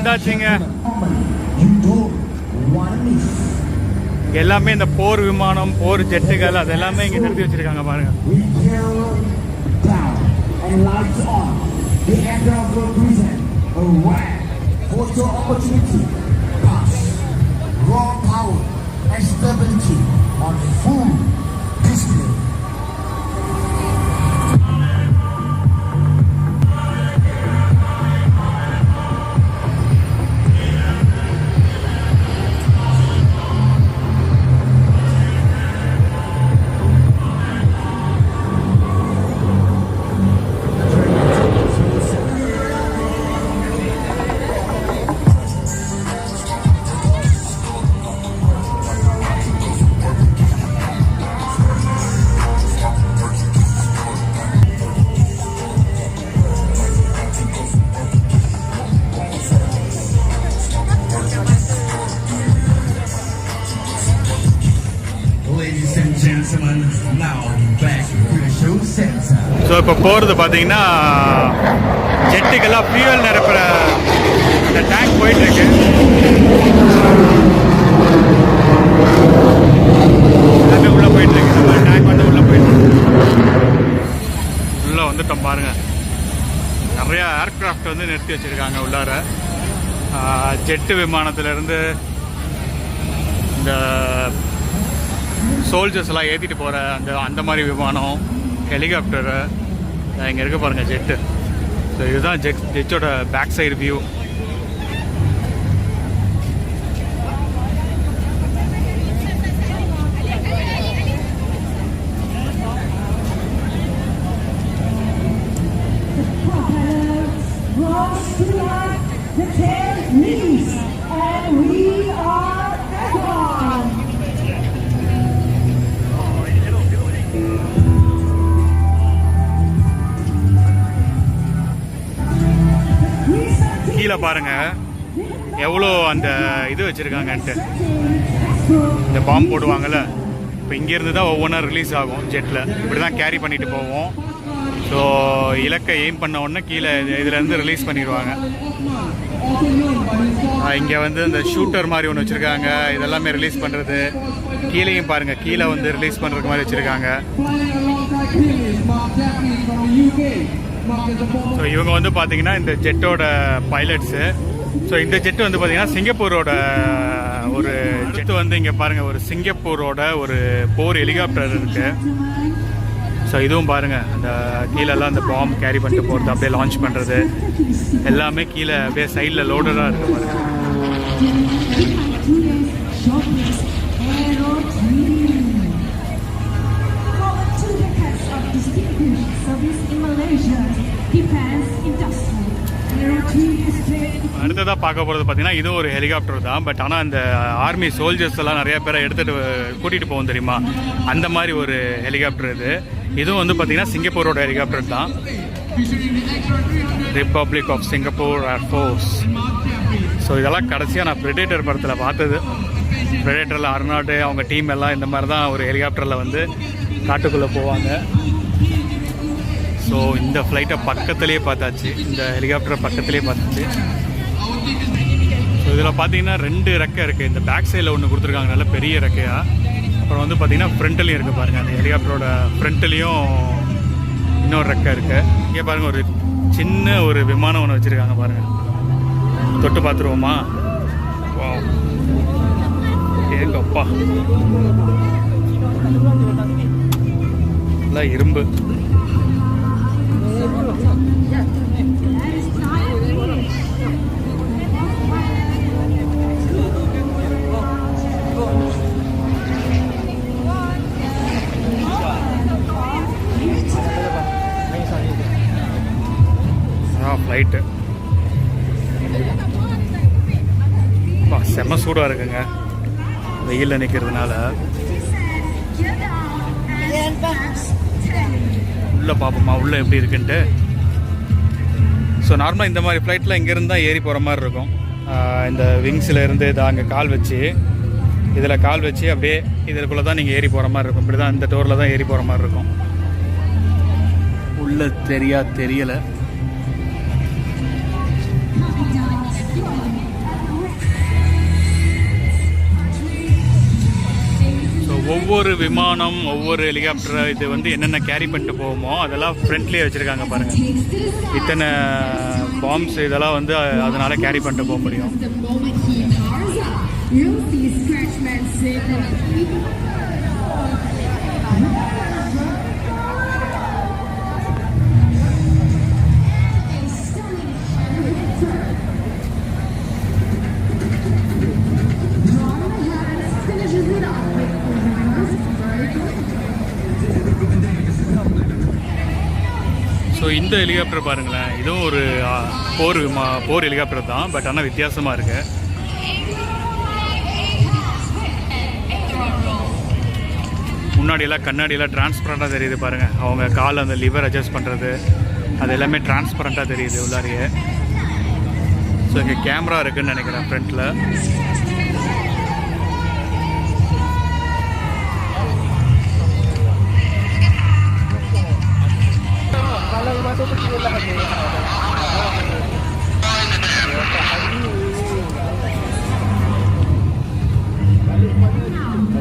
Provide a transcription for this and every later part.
வந்தாச்சுங்க. எல்லாமே இந்த போர் விமானம், போர் ஜெட்டுகள் அது எல்லாமே இங்க நிறுத்தி வச்சிருக்காங்க பாருங்க. ஸோ இப்போ போகிறது பார்த்தீங்கன்னா ஜெட்டுக்கெல்லாம் ஃபியூவல் நிரப்புற இந்த டேங்க் போயிட்டுருக்கு. எல்லாமே உள்ளே போயிட்டுருக்கு. நம்ம டேங்க் வந்து உள்ளே போயிட்டுருக்கு. உள்ளே வந்துட்டோம் பாருங்கள். நிறையா ஏர்க்ராஃப்ட் வந்து நிறுத்தி வச்சுருக்காங்க உள்ளார. ஜெட்டு விமானத்திலேருந்து இந்த சோல்ஜர்ஸ் எல்லாம் ஏற்றிட்டு போகிற அந்த மாதிரி விமானம், ஹெலிகாப்டரு இங்கே இருக்க பாருங்கள் ஜெட்டு. ஸோ இதுதான் ஜெட்டோட பேக் சைடு வியூ. கீழே பாருங்க எவ்வளோ அந்த இது வச்சுருக்காங்கன்ட்டு. இந்த பாம்பு போடுவாங்கள்ல, இப்போ இங்கேருந்து தான் ஒவ்வொன்றா ரிலீஸ் ஆகும் ஜெட்டில். இப்படி தான் கேரி பண்ணிட்டு போவோம். ஸோ இலக்கை எய்ம் பண்ண உடனே கீழே இதுலேருந்து ரிலீஸ் பண்ணிடுவாங்க. இங்கே வந்து இந்த ஷூட்டர் மாதிரி ஒன்று வச்சுருக்காங்க. இதெல்லாமே ரிலீஸ் பண்ணுறது. கீழேயும் பாருங்கள், கீழே வந்து ரிலீஸ் பண்ணுறதுக்கு மாதிரி வச்சுருக்காங்க. ஸோ இவங்க வந்து பார்த்தீங்கன்னா இந்த ஜெட்டோட பைலட்ஸு. ஸோ இந்த ஜெட்டு வந்து பார்த்தீங்கன்னா சிங்கப்பூரோட ஒரு ஜெட்டு வந்து இங்கே பாருங்கள், ஒரு சிங்கப்பூரோட ஒரு போர் ஹெலிகாப்டர் இருக்குது. ஸோ இதுவும் பாருங்கள், அந்த கீழெல்லாம் அந்த பாம்பு கேரி பண்ணிட்டு போகிறது, அப்படியே லான்ச் பண்ணுறது எல்லாமே கீழே அப்படியே சைடில் லோடராக இருக்குது பாருங்கள். அடுத்ததாக பார்க்க போகிறது பார்த்தீங்கன்னா இது ஒரு ஹெலிகாப்டர் தான். பட் ஆனால் அந்த ஆர்மி சோல்ஜர்ஸ் எல்லாம் நிறைய பேரை எடுத்துகிட்டு கூட்டிகிட்டு போவோம் தெரியுமா, அந்த மாதிரி ஒரு ஹெலிகாப்டர் இது. இதுவும் வந்து பார்த்தீங்கன்னா சிங்கப்பூரோட ஹெலிகாப்டர் தான். Republic of Singapore air force. So இதெல்லாம் கடைசியாக நான் பிரெடேட்டர் படத்தில் பார்த்தது. பிரெடேட்டரில் அர்னால்டு அவங்க டீம் எல்லாம் இந்த மாதிரி தான் ஒரு ஹெலிகாப்டரில் வந்து காட்டுக்குள்ளே போவாங்க. ஸோ இந்த ஃப்ளைட்டை பக்கத்துலேயே பார்த்தாச்சு, இந்த ஹெலிகாப்டரை பக்கத்துலேயே பார்த்தாச்சு. ஸோ இதில் பார்த்தீங்கன்னா 2 ரெக்கை இருக்குது. இந்த பேக் சைடில் ஒன்று கொடுத்துருக்காங்க, நல்ல பெரிய ரெக்கையாக. அப்புறம் வந்து பார்த்தீங்கன்னா ஃப்ரண்ட்லேயும் இருக்குது பாருங்கள், அந்த ஹெலிகாப்டரோட ஃப்ரண்ட்லேயும் இன்னொரு ரெக்கை இருக்குது. இங்கே பாருங்கள், ஒரு சின்ன ஒரு விமானம் ஒன்று வச்சுருக்காங்க பாருங்கள். தொட்டு பார்த்துருவோமா? ஏங்கப்பா, எல்லாம் இரும்பு. ஃப்ளைட்டு செம்ம சூடாக இருக்குங்க வெயிலில் நிற்கிறதுனால. உள்ளே பார்ப்போமா உள்ளே எப்படி இருக்குன்ட்டு. ஸோ நார்மலாக இந்த மாதிரி ஃப்ளைட்டில் இங்கேருந்து தான் ஏறி போகிற மாதிரி இருக்கும். இந்த விங்ஸில் இருந்து இதை அங்கே கால் வச்சு, இதில் கால் வச்சு அப்படியே இதுக்குள்ளே தான் நீங்கள் ஏறி போகிற மாதிரி இருக்கும். இப்படி தான் இந்த டோரில் தான் ஏறி போகிற மாதிரி இருக்கும். உள்ளே தெரியலை. ஒவ்வொரு விமானம் ஒவ்வொரு ஹெலிகாப்டர் இது வந்து என்னென்ன கேரி பண்ணிட்டு போவோமோ அதெல்லாம் ஃப்ரண்ட்லேயே வச்சுருக்காங்க பாருங்கள். இத்தனை பாம்ஸ் இதெல்லாம் வந்து அதனால கேரி பண்ணிட்டு போக முடியும். ஸோ இந்த ஹெலிகாப்டர் பாருங்களேன், இதுவும் ஒரு போர் ஹெலிகாப்டர் தான், பட் ஆனால் வித்தியாசமாக இருக்குது. முன்னாடியெல்லாம் கண்ணாடியெல்லாம் டிரான்ஸ்பரண்ட்டாக தெரியுது பாருங்கள். அவங்க கால் அந்த லிவர் அட்ஜஸ்ட் பண்ணுறது அது எல்லாமே டிரான்ஸ்பரண்ட்டாக தெரியுது உள்ளாரியே. ஸோ இங்கே கேமரா இருக்குதுன்னு நினைக்கிறேன் ஃப்ரண்ட்டில்.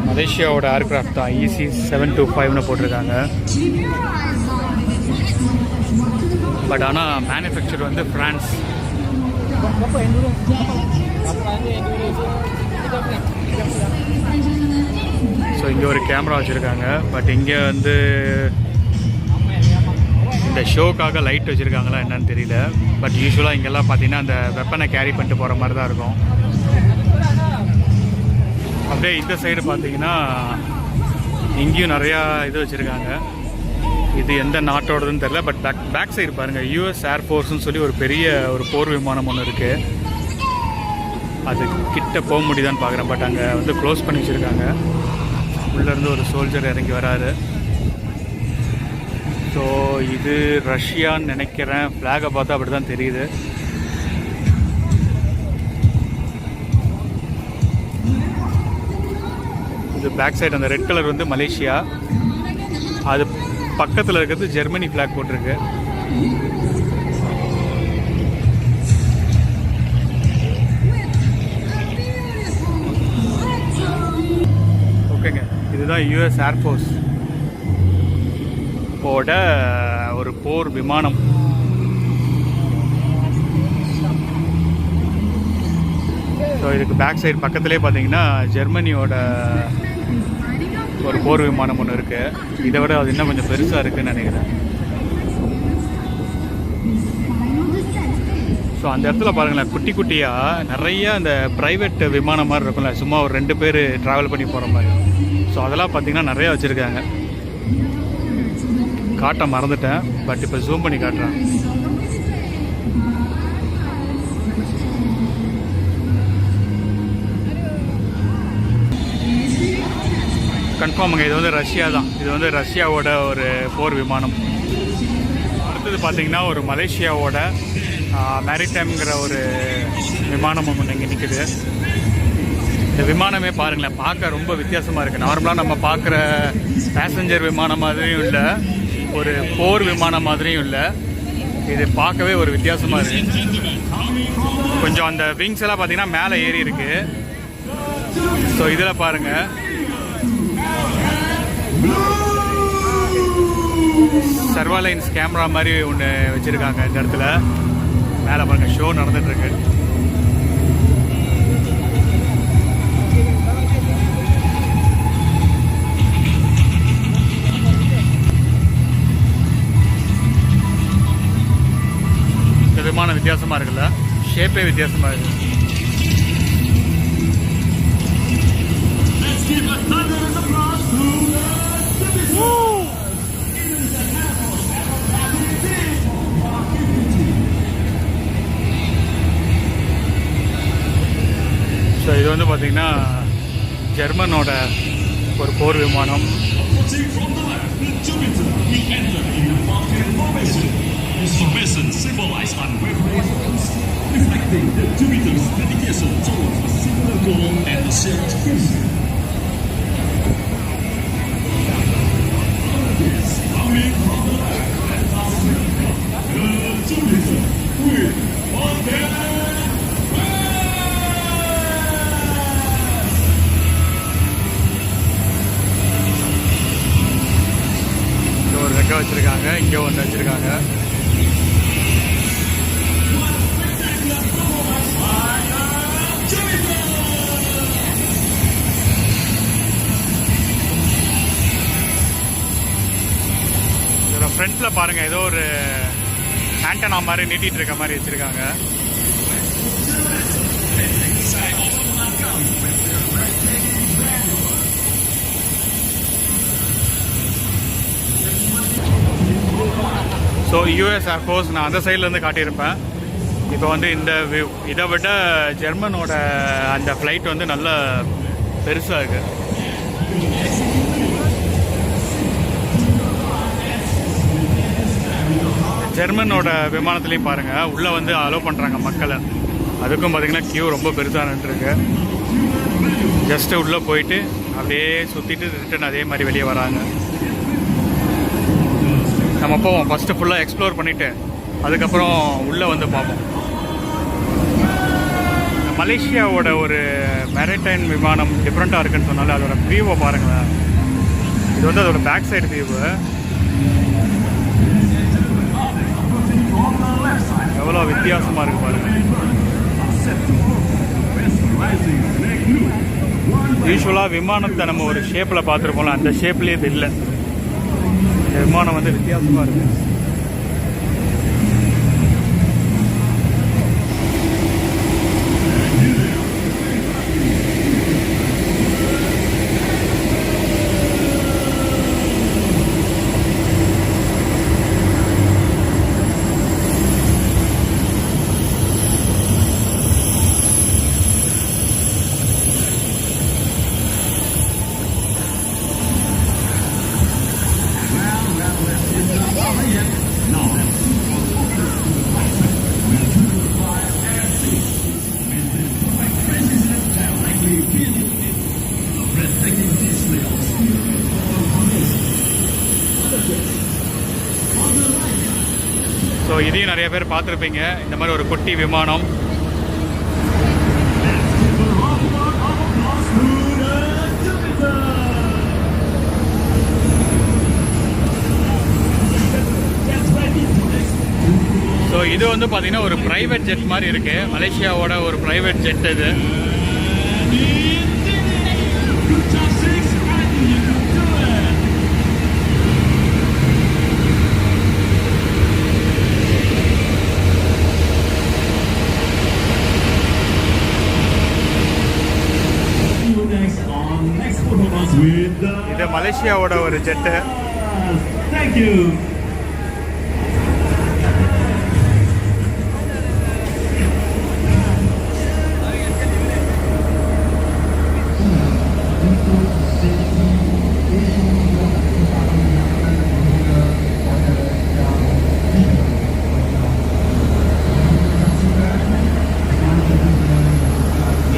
மலேசியாவோட ஏர்கிராஃப்ட் தான், EC725னு போட்டிருக்காங்க. பட் ஆனால் மேனுஃபேக்சர் வந்து ஃப்ரான்ஸ். ஸோ இங்கே ஒரு கேமரா வச்சுருக்காங்க. பட் இங்கே வந்து இந்த ஷோக்காக லைட் வச்சுருக்காங்களா என்னன்னு தெரியல. பட் யூஸ்வலாக இங்கெல்லாம் பார்த்தீங்கன்னா அந்த வெப்பனை கேரி பண்ணிட்டு போகிற மாதிரி தான் இருக்கும். அப்படியே இந்த சைடு பார்த்தீங்கன்னா இங்கேயும் நிறையா இது வச்சுருக்காங்க. இது எந்த நாட்டோடதுன்னு தெரில. பட் பேக் சைடு பாருங்கள், US ஏர்ஃபோர்ஸ்னு சொல்லி ஒரு பெரிய ஒரு போர் விமானம் ஒன்று இருக்குது. அது கிட்ட போக முடியுதான்னு பார்க்குறேன். பட் அங்கே வந்து க்ளோஸ் பண்ணி வச்சுருக்காங்க. உள்ளேருந்து ஒரு சோல்ஜர் இறங்கி வராரு. ஸோ இது ரஷ்யான்னு நினைக்கிறேன். ஃப்ளாகை பார்த்தா அப்படி தான் தெரியுது. இது பேக் சைடு அந்த ரெட் கலர் வந்து மலேசியா, அது பக்கத்தில் இருக்கிறது ஜெர்மனி ஃப்ளாக் போட்டிருக்கு. ஓகேங்க, இதுதான் US ஏர்ஃபோர்ஸ் ஓட ஒரு போர் விமானம். ஸோ இதுக்கு பேக் சைடு பக்கத்துலேயே பார்த்தீங்கன்னா ஜெர்மனியோட ஒரு போர் விமானம் ஒன்று இருக்குது. இதை விட அது இன்னும் கொஞ்சம் பெருசாக இருக்குதுன்னு நினைக்கிறேன். ஸோ அந்த இடத்துல பாருங்களேன், குட்டி குட்டியாக நிறைய அந்த ப்ரைவேட் விமானம் மாதிரி இருக்கும்ல, சும்மா ஒரு 2 பேர் ட்ராவல் பண்ணி போகிற மாதிரி. ஸோ அதெல்லாம் பார்த்திங்கன்னா நிறையா வச்சுருக்காங்க. காட்ட மறந்துட்டேன், பட் இப்போ ஜூம் பண்ணி காட்டுறேன். கன்ஃபார்முங்க, இது வந்து ரஷ்யா தான். இது வந்து ரஷ்யாவோட ஒரு போர் விமானம். அடுத்தது பார்த்திங்கன்னா ஒரு மலேசியாவோட மேரிடைம்ங்கிற ஒரு விமானம் ஒன்று இங்கே நிற்குது. இந்த விமானமே பாருங்களேன், பார்க்க ரொம்ப வித்தியாசமாக இருக்குது. நார்மலாக நம்ம பார்க்குற பேசஞ்சர் விமானம் மாதிரியும் இல்லை, ஒரு போர் விமானம் மாதிரியும் இல்லை. இது பார்க்கவே ஒரு வித்தியாசமாக இருக்குது. கொஞ்சம் அந்த விங்ஸ் எல்லாம் பார்த்தீங்கன்னா மேலே ஏறி இருக்குது. ஸோ இதில் பாருங்கள், சர்வாலைன்ஸ் கேமரா மாதிரி ஒன்று வச்சுருக்காங்க இந்த இடத்துல. மேலே பாருங்கள், ஷோ நடந்துகிட்ருக்கு. இந்த விமானம் வித்தியாசமாக இருக்குல்ல, ஷேப்பே வித்தியாசமாக இருக்குது. ஸோ இது வந்து பார்த்திங்கன்னா ஜெர்மனோட ஒரு போர் விமானம். வச்சுருக்காங்க, இங்கே ஒன்று வச்சுருக்காங்க. இதில் ஃப்ரண்ட்டில் பாருங்கள், ஏதோ ஒரு ஆண்டனா மாதிரி நீட்டிகிட்டு இருக்க மாதிரி வச்சுருக்காங்க. ஸோ யூஎஸ் ஏர்ஃபோர்ஸ் நான் அந்த சைட்லேருந்து காட்டியிருப்பேன். இப்போ வந்து இந்த இதை விட ஜெர்மனோட அந்த ஃப்ளைட் வந்து நல்ல பெருசாக இருக்குது. ஜெர்மனோட விமானத்துலேயும் பாருங்கள், உள்ளே வந்து அலோவ் பண்ணுறாங்க மக்களை. அதுக்கும் பார்த்திங்கன்னா கியூ ரொம்ப பெருசாக நின்றுருக்கு. ஜஸ்ட்டு உள்ளே போயிட்டு அப்படியே சுற்றிட்டு ரிட்டன் அதே மாதிரி வெளியே வராங்க. நம்ம போவோம், ஃபஸ்ட்டு ஃபுல்லாக எக்ஸ்ப்ளோர் பண்ணிவிட்டு அதுக்கப்புறம் உள்ளே வந்து பார்ப்போம். மலேசியாவோட ஒரு மேரிடைம் விமானம் டிஃப்ரெண்ட்டாக இருக்குன்னு சொன்னாலும் அதோட வியூவை பாருங்களேன். இது வந்து அதோட பேக் சைடு வியூவு. எவ்வளோ வித்தியாசமாக இருக்குது பாருங்கள். யூஸ்வலாக விமானத்தை நம்ம ஒரு ஷேப்பில் பார்த்துருப்போம்ல, அந்த ஷேப்லேயே இது இல்லை. விமானம் வந்து வித்தியாசமாக இருக்குது. ஸோ இதையும் நிறைய பேர் பார்த்துருப்பீங்க, இந்த மாதிரி ஒரு குட்டி விமானம். ஸோ இது வந்து பார்த்தீங்கன்னா ஒரு ப்ரைவேட் ஜெட் மாதிரி இருக்குது. மலேசியாவோட ஒரு ப்ரைவேட் ஜெட் இது. இது மலேசியாவோட ஒரு ஜெட்டு.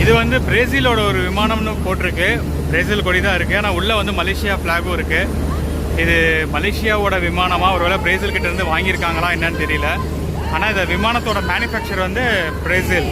இது வந்து பிரேசிலோட ஒரு விமானம்னு போட்டிருக்கு. பிரேசில் கொடி தான் இருக்குது, ஆனால் உள்ளே வந்து மலேசியா ஃப்ளாகும் இருக்குது. இது மலேசியாவோட விமானமாக ஒருவேளை பிரேசில் கிட்டேருந்து வாங்கியிருக்காங்களா என்னன்னு தெரியல. ஆனால் இந்த விமானத்தோட மேனுஃபேக்சர் வந்து பிரேசில்.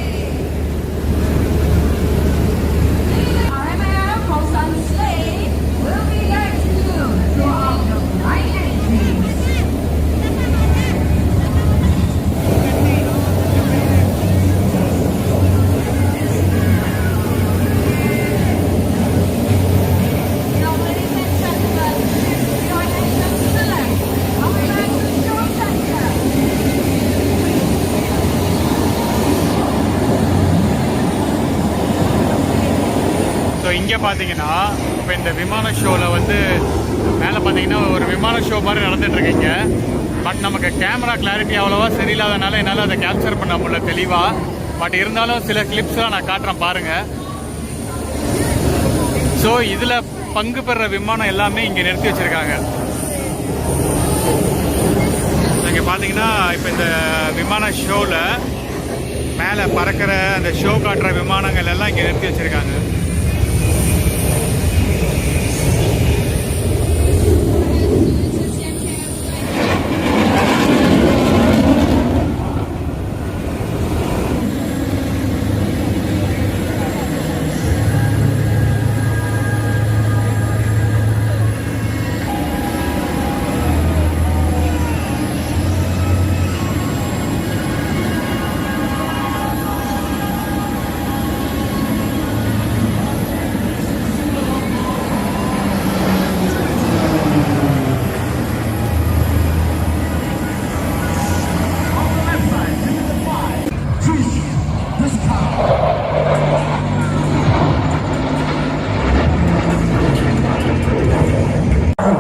இங்கே பார்த்தீங்கன்னா இப்போ இந்த விமான ஷோவில் வந்து மேலே பார்த்தீங்கன்னா ஒரு விமான ஷோ மாதிரி நடந்துகிட்ருக்கீங்க. பட் நமக்கு கேமரா கிளாரிட்டி அவ்வளோவா சரியில்லாதனால என்னால் அதை கேப்சர் பண்ண முடியல தெளிவாக. பட் இருந்தாலும் சில கிளிப்ஸ்லாம் நான் காட்டுறேன் பாருங்கள். ஸோ இதில் பங்கு பெற விமானம் எல்லாமே இங்கே நிறுத்தி வச்சுருக்காங்க. இங்கே பார்த்தீங்கன்னா இப்போ இந்த விமான ஷோவில் மேலே பறக்கிற அந்த ஷோ காட்டுற விமானங்கள் எல்லாம் இங்கே நிறுத்தி வச்சுருக்காங்க. ஓகே,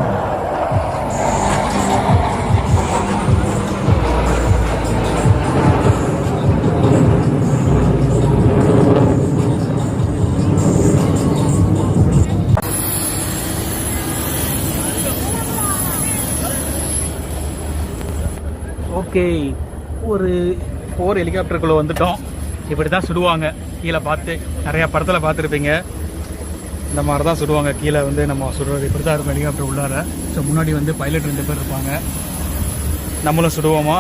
ஒரு போர் ஹெலிகாப்டருக்குள்ளே வந்துட்டோம். இப்படி தான் சுடுவாங்க. கீழே பார்த்து நிறையா படத்தில் பார்த்துருப்பீங்க. இந்த மாதிரி தான் சுடுவாங்க. கீழே வந்து நம்ம சுடுறது இப்படி தான் இருக்கும் ஹெலிகாப்டர் உள்ளார. ஸோ முன்னாடி வந்து பைலட் 2 பேர் இருப்பாங்க. நம்மளும் சுடுவோமா?